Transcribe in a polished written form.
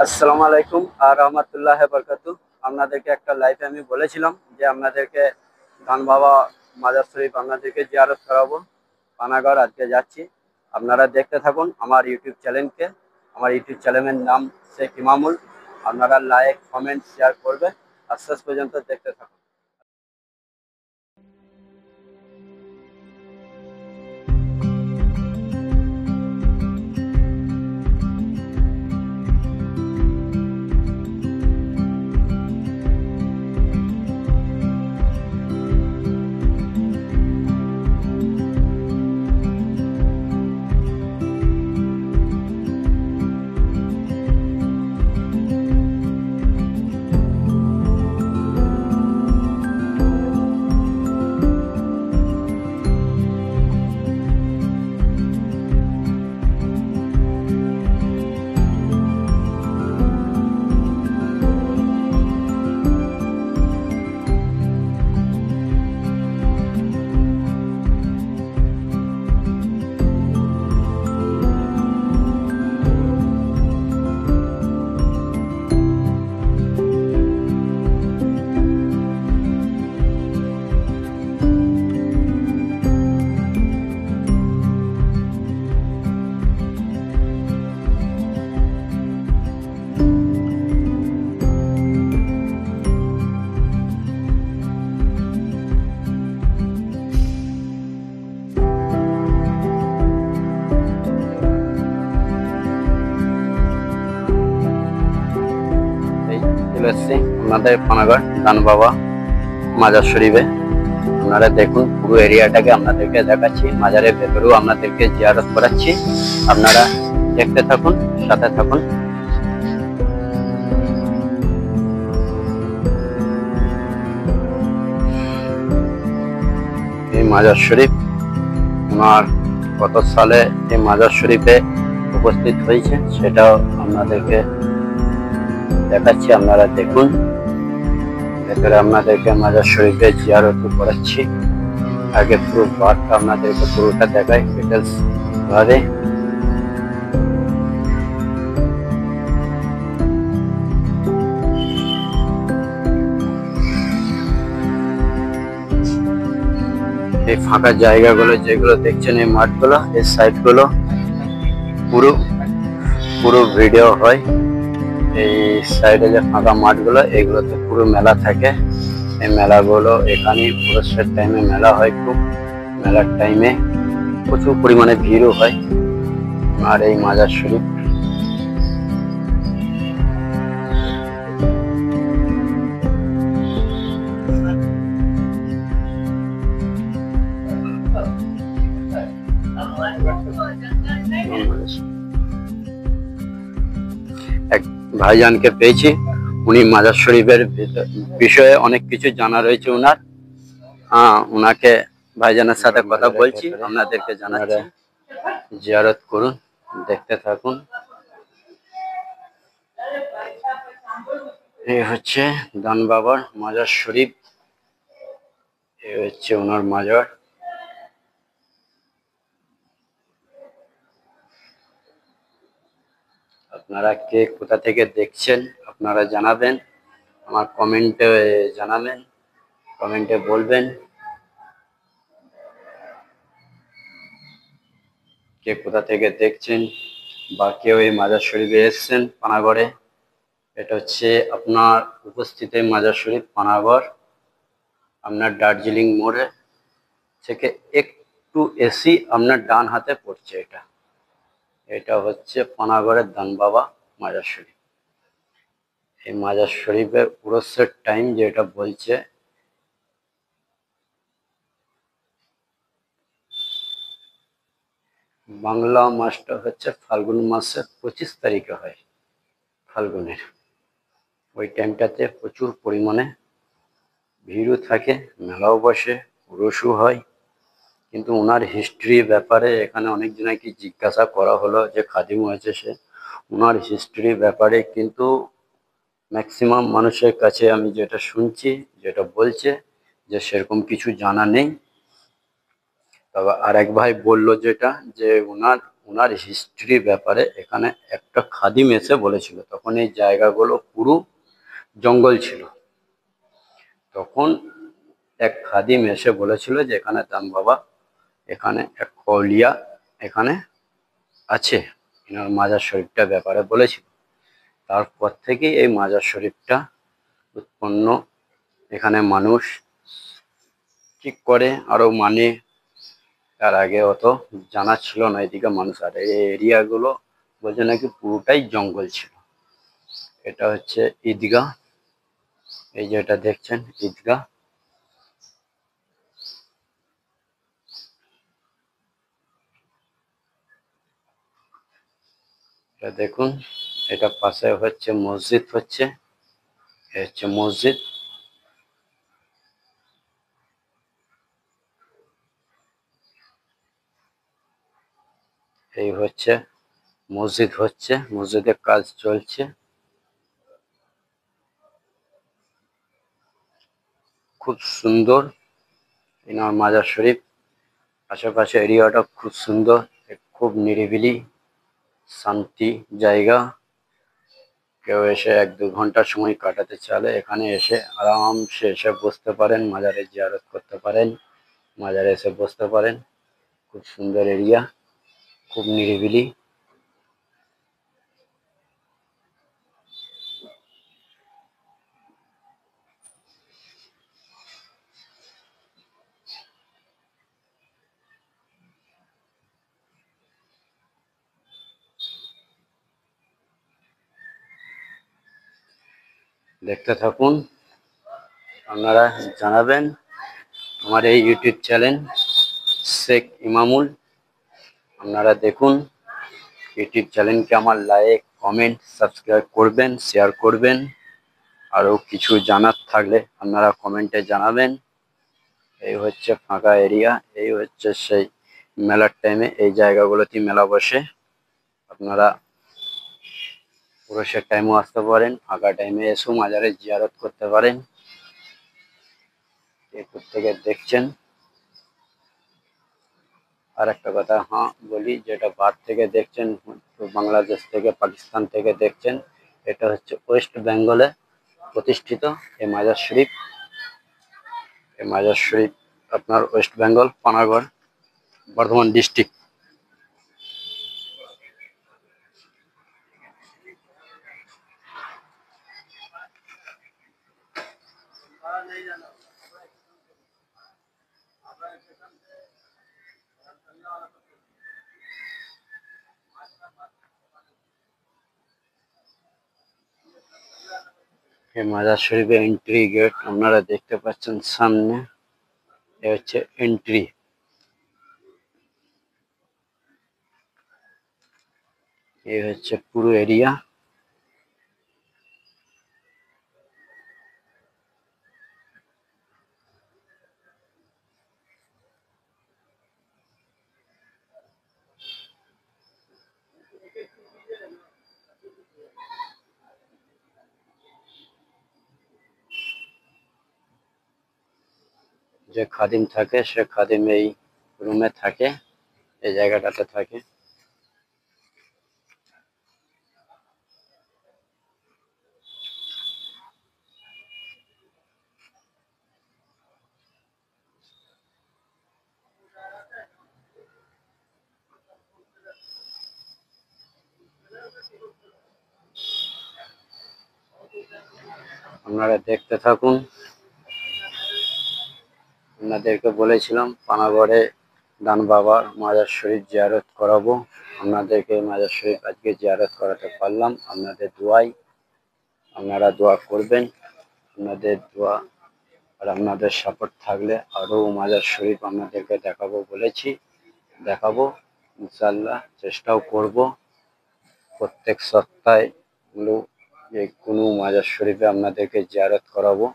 আসসালামু আলাইকুম আর রহমতুল্লাহ বরকাতু। আপনাদেরকে একটা লাইভে আমি বলেছিলাম যে আপনাদেরকে ধান বাবা মাজার শরীফ আপনাদেরকে জিয়ারত করাবো। পানাগড় আজকে যাচ্ছি, আপনারা দেখতে থাকুন আমার ইউটিউব চ্যানেলকে। আমার ইউটিউব চ্যানেলের নাম শেখ ইমামুল। আপনারা লাইক কমেন্ট শেয়ার করবেন আর শেষ পর্যন্ত দেখতে থাকুন। চলে এসছি আপনাদের পানাগড় ধান বাবা মাজার শরীফে। আপনারা দেখুন, পুরো এরিয়াটাকে আপনাদেরকে দেখাচ্ছি, মাজারের ভেতরেও আপনাদেরকে জিয়ারত করাচ্ছি। আপনারা দেখতে থাকুন, সাথে থাকুন। এই মাজার শরীফ ওনার কত সালে এই মাজার শরীফে উপস্থিত হয়েছে সেটাও আপনাদেরকে দেখাচ্ছি। আপনারা দেখুন, ভেতরে আপনাদেরকে মাজার শরীফে জিয়ারত করাচ্ছি। আগে পুরো বারটা আপনাদেরকে পুরোটা দেখাই ডিটেলস ভাবে। এই ফাঁকা জায়গাগুলো যেগুলো দেখছেন, এই মাঠগুলো, এই সাইডগুলো পুরো পুরো ভিডিও হয়। এই সাইডে যে ফাঁকা মাঠগুলো, এগুলোতে পুরো মেলা থাকে। এই মেলাগুলো এখানে পুরস্কার টাইমে মেলা হয়, খুব মেলার টাইমে প্রচুর পরিমাণে ভিড়ও হয়। আর এই মাজার শরীফ এক ভাইজানকে পেয়েছি, উনি মাজার শরীফের বিষয়ে অনেক কিছু জানা রয়েছে ওনার। ওনাকে ভাইজানের সাথে কথা বলছি, আপনাদেরকে জানাচ্ছি। জিয়ারত করুন, দেখতে থাকুন। এই হচ্ছে ধান বাবার মাজার শরীফ, এই হচ্ছে ওনার মাজার। আপনারা কে কোথা থেকে দেখছেন আপনারা জানাবেন, আমার কমেন্টে জানাবেন, কমেন্টে বলবেন কে কোথা থেকে দেখছেন, বা কেউ এই মাজার শরীফে এসছেন পানাগড়ে। এটা হচ্ছে আপনার উপস্থিত মাজার শরীফ পানাগড়, আপনার দার্জিলিং মোড়ে থেকে একটু এসি আপনার ডান হাতে পড়ছে। এটা হচ্ছে পানাগড়ের ধান বাবা মাজার শরীফ। এই মাজার শরীফের উরসের টাইম যেটা বলছে, বাংলা মাসটা হচ্ছে ফাল্গুন মাসের 25 তারিখে হয়, ফাল্গুনের ওই টাইমটাতে প্রচুর পরিমাণে ভিড়ও থাকে, মেলাও বসে, উরসও হয়। কিন্তু ওনার হিস্ট্রি ব্যাপারে এখানে অনেক জনকে জিজ্ঞাসা করা হলো, যে খাদিম হয়েছে সে, ওনার হিস্ট্রি ব্যাপারে কিন্তু ম্যাক্সিমাম মানুষের কাছে আমি যেটা শুনছি, যেটা বলছে, যে সেরকম কিছু জানা নেই। তবে আর এক ভাই বললো যেটা, যে ওনার হিস্ট্রির ব্যাপারে এখানে একটা খাদিম এসে বলেছিল। তখন এই জায়গাগুলো পুরো জঙ্গল ছিল। তখন এক খাদিম এসে বলেছিল যে এখানে দান বাবা, এখানে এক কৌলিয়া এখানে আছে, এনার মাজার শরীফটার ব্যাপারে বলেছিল। তারপর থেকেই এই মাজার শরীফটা উৎপন্ন। এখানে মানুষ ঠিক করে আরো মানে, তার আগে অত জানা ছিল না এদিকে মানুষ। আর এই এরিয়াগুলো বলছে নাকি পুরোটাই জঙ্গল ছিল। এটা হচ্ছে ঈদগাহ, এই যেটা দেখছেন ঈদগাহ। এটা দেখুন, এটা পাশে হচ্ছে মসজিদ, হচ্ছে মসজিদ। এই হচ্ছে মসজিদ, হচ্ছে মসজিদের কাজ চলছে। খুব সুন্দর এনার মাজার শরীফ। আশেপাশে এরিয়াটা খুব সুন্দর, খুব নিরিবিলি শান্তি জায়গা। কেউ এসে 1-2 ঘন্টা সময় কাটাতে চাইলে এখানে এসে আরামসে এসে বসতে পারেন, মাজারে জিয়ারত করতে পারেন, মাজারে এসে বসতে পারেন। খুব সুন্দর এরিয়া, খুব নিরিবিলি। দেখতে থাকুন, আপনারা জানাবেন। আমার এই ইউটিউব চ্যানেল শেখ ইমামুল, আপনারা দেখুন। ইউটিউব চ্যানেলকে আমার লাইক, কমেন্ট, সাবস্ক্রাইব করবেন, শেয়ার করবেন। আরও কিছু জানার থাকলে আপনারা কমেন্টে জানাবেন। এই হচ্ছে ফাঁকা এরিয়া, এই হচ্ছে সেই মেলার টাইমে এই জায়গাগুলোতে মেলা বসে। আপনারা পুরুষের টাইমেও আসতে পারেন, ফাঁকা টাইমে এসেও মাজারে জিয়ারত করতে পারেন। এরপর থেকে দেখছেন। আর একটা কথা বলি, যেটা বার থেকে দেখছেন, বাংলাদেশ থেকে, পাকিস্তান থেকে দেখছেন, এটা হচ্ছে ওয়েস্ট বেঙ্গলে প্রতিষ্ঠিত এই মাজার শরীফ। এই মাজার শরীফ আপনার ওয়েস্ট বেঙ্গল, পানাগড়, বর্ধমান ডিস্ট্রিক্ট। এই মাজার শরীফের এন্ট্রি গেট আপনারা দেখতে পাচ্ছেন সামনে। এ হচ্ছে এন্ট্রি। এই হচ্ছে পুরো এরিয়া। যে খাদিম থাকে সে খাদিম এই রুমে থাকে, এই জায়গাটাতে থাকে। আপনারা দেখতে থাকুন। আপনাদেরকে বলেছিলাম পানাগড়ে দান বাবার মাজার শরীফ জিয়ারত করাবো। আপনাদেরকে মাজার শরীফ আজকে জিয়ারত করাতে পারলাম আপনাদের দোয়ায়। আপনারা দোয়া করবেন। আপনাদের দোয়া আর আপনাদের সাপোর্ট থাকলে আরও মাজার শরীফ আপনাদেরকে দেখাবো বলেছি, দেখাবো ইনশাল্লাহ। চেষ্টাও করব প্রত্যেক সপ্তাহে যে কোনো মাজার শরীফে আপনাদেরকে জিয়ারত করাবো।